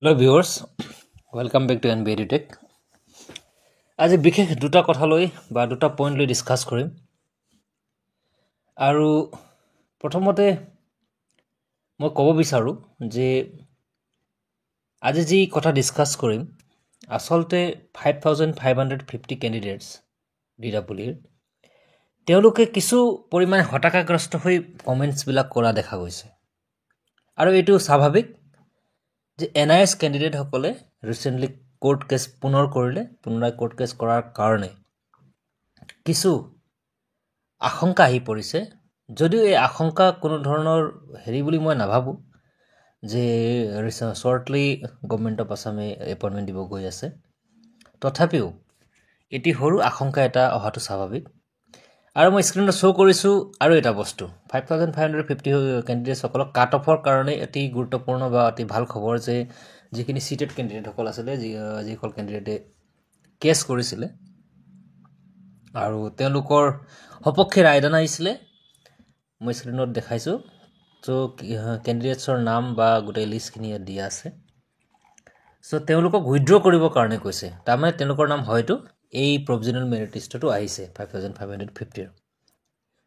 Hello viewers, welcome back to NB Tech. আজি বিশেষ দুটা কথা লৈ বা দুটা পইণ্ট লৈ ডিসকাস কৰিম আৰু প্ৰথমতে মই ক'ব বিচাৰো যে আজি যি কথা ডিসকাস কৰিম আসলতে 5550 ক্যান্ডিডেটস ডিডব্লিউৰ তেওঁলোকে কিছু পৰিমাণে হতাশাগ্ৰস্ত হৈ কমেন্টছ বিলাক কৰা দেখা গৈছে আৰু এটো স্বাভাৱিক যে এনআইএস ক্যান্ডিডেট সকলে ৰিসেন্টলি কোৰ্ট কেস পুনৰাই কোৰ্ট কেস কৰাৰ কাৰণে কিছু আশংকা আহি পৰিছে যদিও এই আশংকা কোনো ধৰণৰ হেৰি বুলি মই নাভাবো যে শৰ্টলি গভৰ্নমেন্ট অফ আসামে এপইন্টমেন্ট দিব গৈ আছে তথাপিও এটি সৰু আশংকা এটা অহাটো স্বাভাৱিক আৰু মই স্ক্ৰিনত শো কৰিছো আৰু এটা বস্তু 5550 ক্যান্ডিডেট সকলক কাট অফৰ কাৰণে এটি গুৰুত্বপূৰ্ণ বা অতি ভাল খবৰ যে যিখিনি সিটেড ক্যান্ডিডেট সকল আছিল যিসকল ক্যান্ডিডেটে কেস কৰিছিল আৰু তেওঁলোকৰ সপক্ষে ৰায়দান আহিছিল মই স্ক্ৰিনত দেখাইছো তো ক্যান্ডিডেটছৰ নাম বা গোটেই লিষ্টখিনি দিয়া আছে সো তেওঁলোকক উইথড্ৰ কৰিব কাৰণে কৈছে তাৰমানে তেওঁলোকৰ নাম হয়তো এই প্ৰভিজনাল মেৰিট লিষ্টটো আহিছে 5550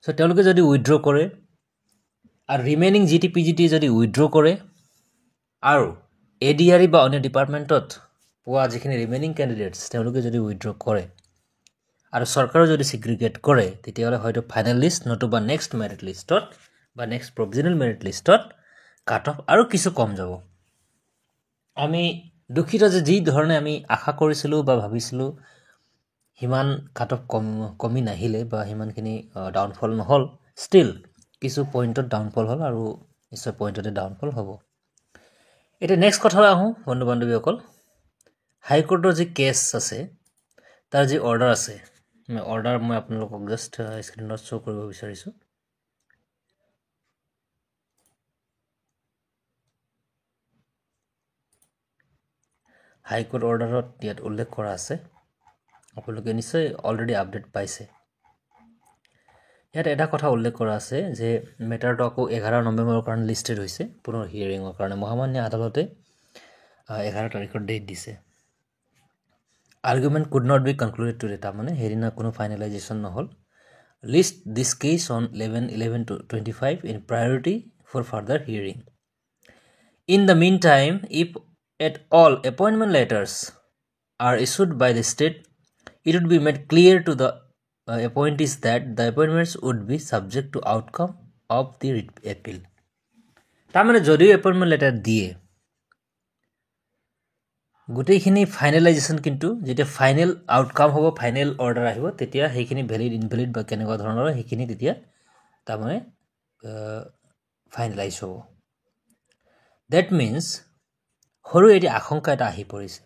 সো তেওঁলোকে যদি উইথড্ৰ কৰে আৰু ৰিমেইনিং জিটিপিজিটি যদি উইথড্ৰ কৰে আৰু এডিআৰই বা অন্য ডিপাৰ্টমেন্টত পোৱা যিখিনি ৰিমেইনিং ক্যান্ডিডেটস তেওঁলোকে যদি উইথড্ৰ কৰে আৰু সৰকাৰে যদি সিগ্ৰিগেট কৰে তেতিয়াহলে হয়তো ফাইনাল লিষ্ট নতুবা নেক্সট মেৰিট লিষ্টত বা নেক্সট প্ৰভিজনাল মেৰিট লিষ্টত কাট অফ আৰু কিছু কম যাব আমি দুখিত যে যি ধৰণে আমি আশা কৰিছিলো বা ভাবিছিলো হিমান কাট অফ কমি নাহিলে বা হিমানখিনি ডাউনফল নহল ষ্টিল কিছু পইণ্টত ডাউনফল হল আৰু নিশ্চয় পইণ্টতে ডাউনফল হ'ব এটা নেক্সট কথা আহো বন্ধু বান্ধৱীসকল হাই কোৰ্টৰ যি কেছ আছে তাৰ যি অৰ্ডাৰ আছে অৰ্ডাৰ মই আপোনালোকক জাস্ট স্ক্ৰিনত শো কৰিব বিচাৰিছো হাই কোৰ্ট অৰ্ডাৰত ইয়াত উল্লেখ কৰা আছে আপোনালোকে নিশ্চয় অলৰেডি আপডেট পাইছে ইয়াত এটা কথা উল্লেখ কৰা আছে যে মেটাৰটো আকৌ 11 নৱেম্বৰৰ কাৰণে লিষ্টেড হৈছে পুনৰ হিয়াৰিংৰ কাৰণে মহামান্য আদালতে 11 তাৰিখৰ ডেট দিছে argument could not be concluded today তাৰমানে হেৰিনা কোনো ফাইনালাইজেশ্যন নহল list this case on 11/11/25 in priority for further hearing in the meantime if at all appointment letters are issued by the state it would be made clear to the appointees that the appointments would be subject to outcome of the appeal তাৰমানে যদিও appointment letter দিয়ে গোটেইখিনি ফাইনালাইজেশ্যন কিন্তু যেতিয়া final outcome হ'ব final order আহিব তেতিয়া সেইখিনি ভ্যালিড ইনভ্যালিড বা কেনেকুৱা ধৰণৰ সেইখিনি তেতিয়া তাৰমানে ফাইনালাইজ হ'ব দ্যাট মিন্স হৰু এটি আশংকা এটা আহি পৰিছে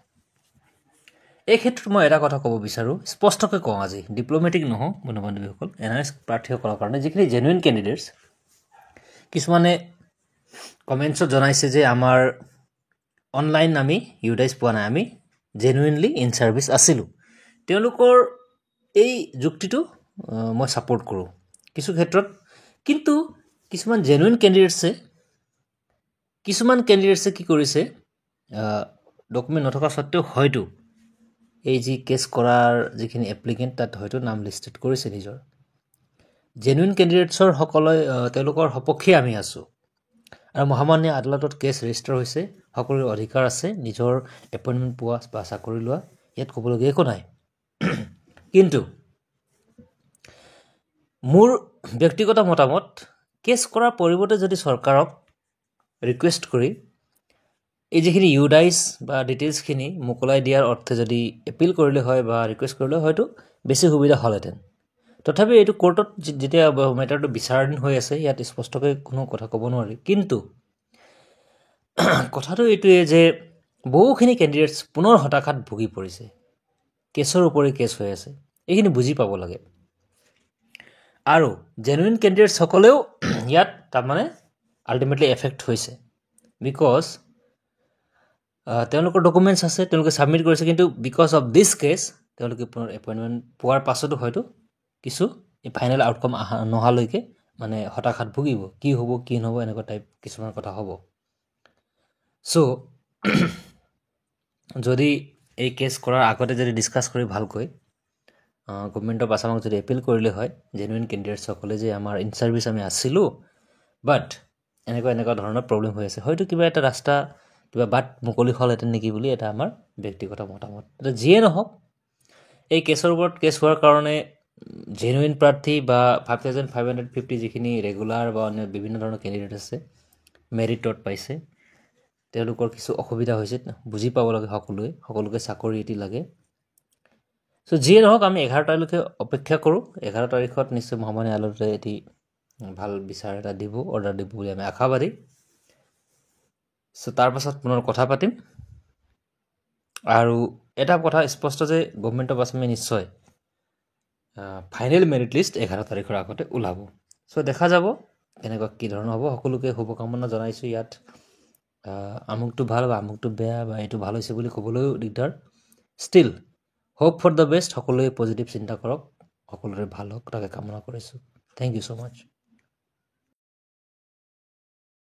এই ক্ষেত্ৰত মই এটা কথা ক'ব বিচাৰো স্পষ্টকৈ কওঁ আজি ডিপ্লোমেটিক নহওঁ বন্ধু বান্ধৱীসকল এনআইএস প্ৰাৰ্থীসকলৰ কাৰণে যিখিনি জেনুইন ক্যান্ডিডেটস কিছুমানে কমেন্টছত জনাইছে যে আমাৰ অনলাইন আমি ইউটাইজ পোৱা নাই আমি জেনুইনলি ইন সাৰ্ভিস আছিলো তেওঁলোকৰ এই যুক্তিটো মই সাপোৰ্ট কৰো কিছু ক্ষেত্ৰত কিন্তু কিছুমান জেনুইন ক্যান্ডিডেটছে কি কৰিছে ডকুমেন্ট নথকা সত্ত্বেও হয়তো এই যি কেস কৰাৰ যিখিনি এপ্লিকেন্ট তাত হয়তো নাম লিষ্টেড কৰিছে নিজৰ জেনুইন ক্যান্ডিডেটছৰ সকলে তেওঁলোকৰ সপক্ষে আমি আছো আৰু মহামান্য আদালতত কেস ৰেজিষ্টাৰ হৈছে সকলোৰে অধিকাৰ আছে নিজৰ এপইন্টমেন্ট পোৱা বা চাকৰি লোৱা ইয়াত ক'বলগীয়া একো নাই কিন্তু মোৰ ব্যক্তিগত মতামত কেস কৰাৰ পৰিৱৰ্তে যদি চৰকাৰক ৰিকুৱেষ্ট কৰি এই যিখিনি ইউডাইজ বা ডিটেইলছখিনি মুকলাই দিয়াৰ অৰ্থে যদি এপিল কৰিলে হয় বা ৰিকুৱেষ্ট কৰিলে হয়তো বেছি সুবিধা হ'লহেঁতেন তথাপি এইটো কোৰ্টত যেতিয়া মেটাৰটো বিচাৰাধীন হৈ আছে ইয়াত স্পষ্টকৈ কোনো কথা ক'ব নোৱাৰি কিন্তু কথাটো এইটোৱে যে বহুখিনি ক্যান্ডিডেটস পুনৰ হতাশাত ভুগি পৰিছে কেছৰ ওপৰে কেছ হৈ আছে এইখিনি বুজি পাব লাগে আৰু জেনুইন ক্যান্ডিডেটস সকলেও ইয়াত তাৰমানে আলটিমেটলি এফেক্ট হৈছে বিকজ তেওঁলোকৰ ডকুমেন্টছ আছে তেওঁলোকে সাবমিট কৰিছে কিন্তু বিকজ অফ দিস কেছ তেওঁলোকে পুনৰ এপইন্টমেন্ট পোৱাৰ পাছতো হয়তো কিছু ফাইনাল আউটকাম নহালৈকে মানে হতাশাত ভুগিব কি হ'ব কি নহব এনেকুৱা টাইপ কিছুমান কথা হ'ব সো যদি এই কেছ কৰাৰ আগতে যদি ডিছকাছ কৰি ভালকৈ গভৰ্ণমেণ্ট অফ আছামক যদি এপিল কৰিলে হয় জেনুইন কেণ্ডিডেটসকলে যে আমাৰ ইন ছাৰ্ভিচ আমি আছিলোঁ বাট এনেকুৱা ধৰণৰ প্ৰব্লেম হৈ আছে হয়তো কিবা এটা ৰাস্তা কিবা বাট মুকলি হ'লহেঁতেন নেকি বুলি এটা আমাৰ ব্যক্তিগত মতামত এতিয়া যিয়ে নহওক এই কেছৰ ওপৰত কেছ হোৱাৰ কাৰণে জেনুইন প্ৰাৰ্থী বা 5550 যিখিনি ৰেগুলাৰ বা অন্য বিভিন্ন ধৰণৰ কেণ্ডিডেট আছে মেৰিটত পাইছে তেওঁলোকৰ কিছু অসুবিধা হৈছে বুজি পাব লাগে সকলোকে চাকৰি এটি লাগে চ' যিয়ে নহওক আমি 11 তাৰিখলৈকে অপেক্ষা কৰোঁ 11 তাৰিখত নিশ্চয় মহামান্য আদালতে এটি ভাল বিচাৰ এটা অৰ্ডাৰ দিব বুলি আমি আশাবাদী চ' তাৰ পাছত পুনৰ কথা পাতিম আৰু এটা কথা স্পষ্ট যে গভৰ্ণমেণ্ট অফ আছামে নিশ্চয় ফাইনেল মেৰিট লিষ্ট 11 তাৰিখৰ আগতে ওলাব চ' দেখা যাব কেনেকুৱা কি ধৰণৰ হ'ব সকলোকে শুভকামনা জনাইছোঁ ইয়াত আমুকটো ভাল বা আমুকটো বেয়া বা এইটো ভাল হৈছে বুলি ক'বলৈও দিগদাৰ still hope for the best সকলোৱে পজিটিভ চিন্তা কৰক সকলোৰে ভাল হওক তাকে কামনা কৰিছোঁ থেংক ইউ ছ' মাছ